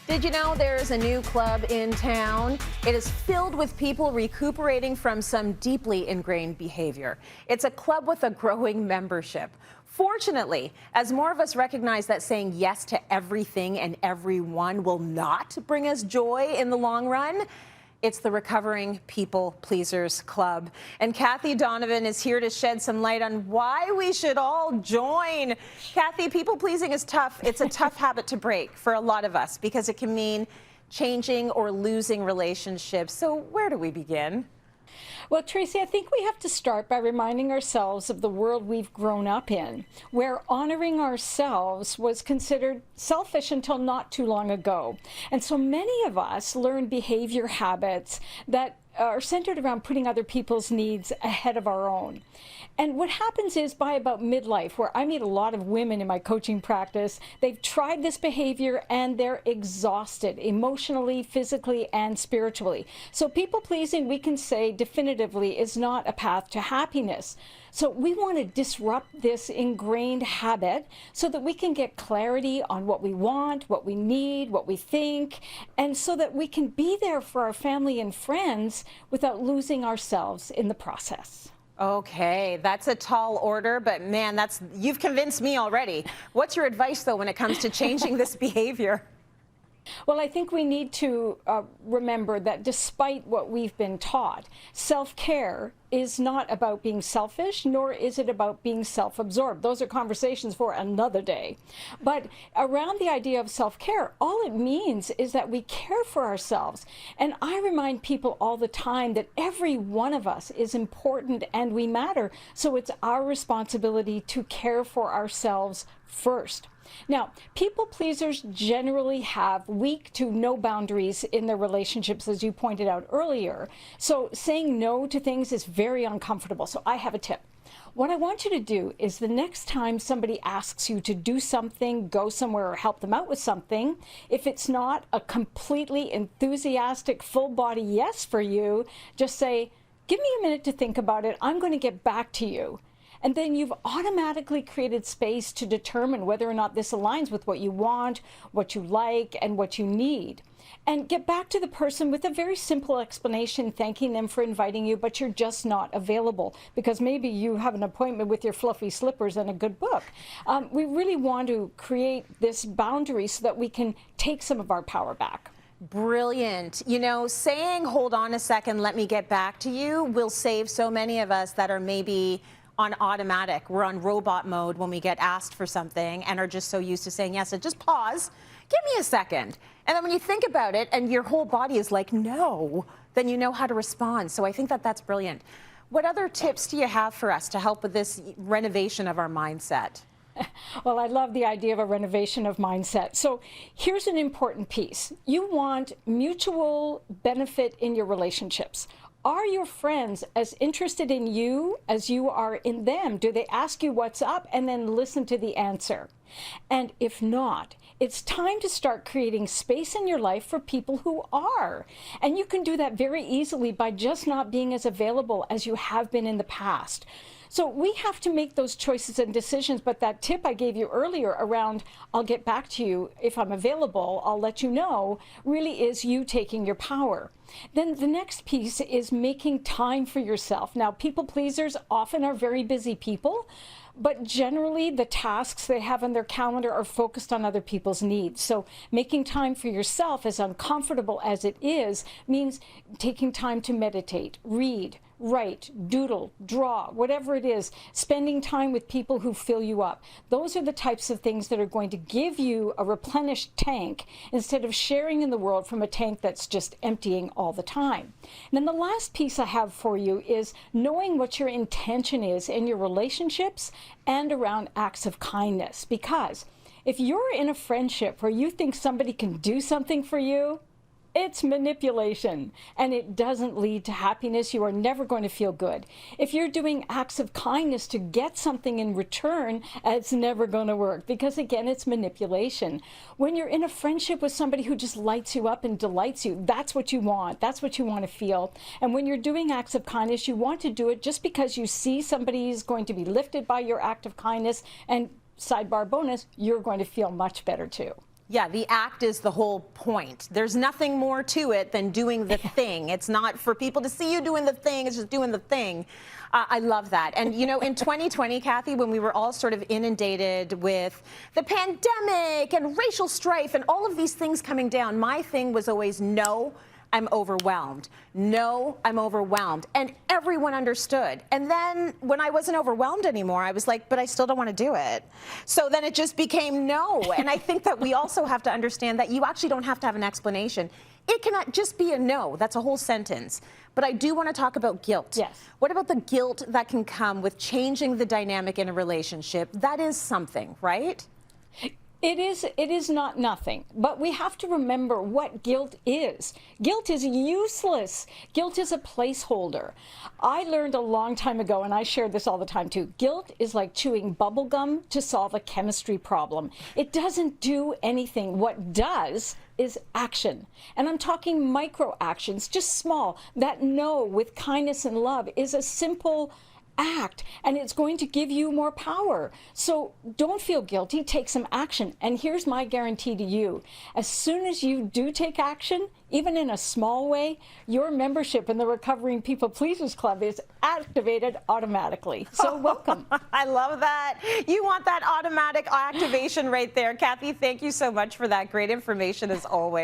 Did you know there's a new club in town? It is filled with people recuperating from some deeply ingrained behavior. It's a club with a growing membership. Fortunately, as more of us recognize that saying yes to everything and everyone will not bring us joy in the long run, it's the Recovering People Pleasers Club. And Kathie Donovan is here to shed some light on why we should all join. Kathie, people pleasing is tough. It's a tough habit to break for a lot of us because it can mean changing or losing relationships. So where do we begin? Well, Tracy, I think we have to start by reminding ourselves of the world we've grown up in, where honoring ourselves was considered selfish until not too long ago. And so many of us learn behavior habits that are centered around putting other people's needs ahead of our own. And what happens is by about midlife, where I meet a lot of women in my coaching practice, they've tried this behavior and they're exhausted emotionally, physically, and spiritually. So people pleasing, we can say definitively, is not a path to happiness. So we want to disrupt this ingrained habit so that we can get clarity on what we want, what we need, what we think, and so that we can be there for our family and friends without losing ourselves in the process. Okay, that's a tall order, but man, you've convinced me already. What's your advice, though, when it comes to changing this behavior? Well, I think we need to remember that despite what we've been taught, self-care is not about being selfish, nor is it about being self-absorbed. Those are conversations for another day. But around the idea of self-care, all it means is that we care for ourselves. And I remind people all the time that every one of us is important and we matter. So it's our responsibility to care for ourselves first. Now, people pleasers generally have weak to no boundaries in their relationships, as you pointed out earlier. So saying no to things is very uncomfortable. So I have a tip. What I want you to do is the next time somebody asks you to do something, go somewhere, or help them out with something, if it's not a completely enthusiastic, full body yes for you, just say, give me a minute to think about it. I'm going to get back to you. And then you've automatically created space to determine whether or not this aligns with what you want, what you like, and what you need. And get back to the person with a very simple explanation, thanking them for inviting you, but you're just not available because maybe you have an appointment with your fluffy slippers and a good book. We really want to create this boundary so that we can take some of our power back. Brilliant. You know, saying, hold on a second, let me get back to you will save so many of us that are maybe on automatic. We're on robot mode when we get asked for something and are just so used to saying yes. So just pause, give me a second. And then when you think about it and your whole body is like, no, then you know how to respond. So I think that that's brilliant. What other tips do you have for us to help with this renovation of our mindset? Well, I love the idea of a renovation of mindset. So here's an important piece. You want mutual benefit in your relationships. Are your friends as interested in you as you are in them? Do they ask you what's up and then listen to the answer? And if not, it's time to start creating space in your life for people who are. And you can do that very easily by just not being as available as you have been in the past. So we have to make those choices and decisions, but that tip I gave you earlier around, I'll get back to you if I'm available, I'll let you know, really is you taking your power. Then the next piece is making time for yourself. Now, people pleasers often are very busy people, but generally the tasks they have on their calendar are focused on other people's needs. So making time for yourself, as uncomfortable as it is, means taking time to meditate, read, write, doodle, draw, whatever it is, spending time with people who fill you up. Those are the types of things that are going to give you a replenished tank instead of sharing in the world from a tank that's just emptying all the time. And then the last piece I have for you is knowing what your intention is in your relationships and around acts of kindness. Because if you're in a friendship where you think somebody can do something for you, it's manipulation, and it doesn't lead to happiness. You are never going to feel good. If you're doing acts of kindness to get something in return, it's never going to work because, again, it's manipulation. When you're in a friendship with somebody who just lights you up and delights you, that's what you want. That's what you want to feel. And when you're doing acts of kindness, you want to do it just because you see somebody is going to be lifted by your act of kindness, and sidebar bonus, you're going to feel much better too. Yeah, the act is the whole point. There's nothing more to it than doing the thing. It's not for people to see you doing the thing, it's just doing the thing. I love that. And, you know, in 2020, Kathie, when we were all sort of inundated with the pandemic and racial strife and all of these things coming down, my thing was always, no, I'm overwhelmed. No, I'm overwhelmed. And everyone understood. And then when I wasn't overwhelmed anymore, I was like, but I still don't want to do it. So then it just became no. And I think that we also have to understand that you actually don't have to have an explanation. It cannot just be a no. That's a whole sentence. But I do want to talk about guilt. Yes. What about the guilt that can come with changing the dynamic in a relationship? That is something, right? It is not nothing, but we have to remember what guilt is. Guilt is useless. Guilt is a placeholder. I learned a long time ago, and I share this all the time too, guilt is like chewing bubble gum to solve a chemistry problem. It doesn't do anything. What does is action. And I'm talking micro actions, just small. That no with kindness and love is a simple act, and it's going to give you more power. So don't feel guilty, take some action. And here's my guarantee to you. As soon as you do take action, even in a small way, your membership in the Recovering People Pleasers Club is activated automatically. So welcome. I love that. You want that automatic activation right there. Kathie, thank you so much for that great information as always.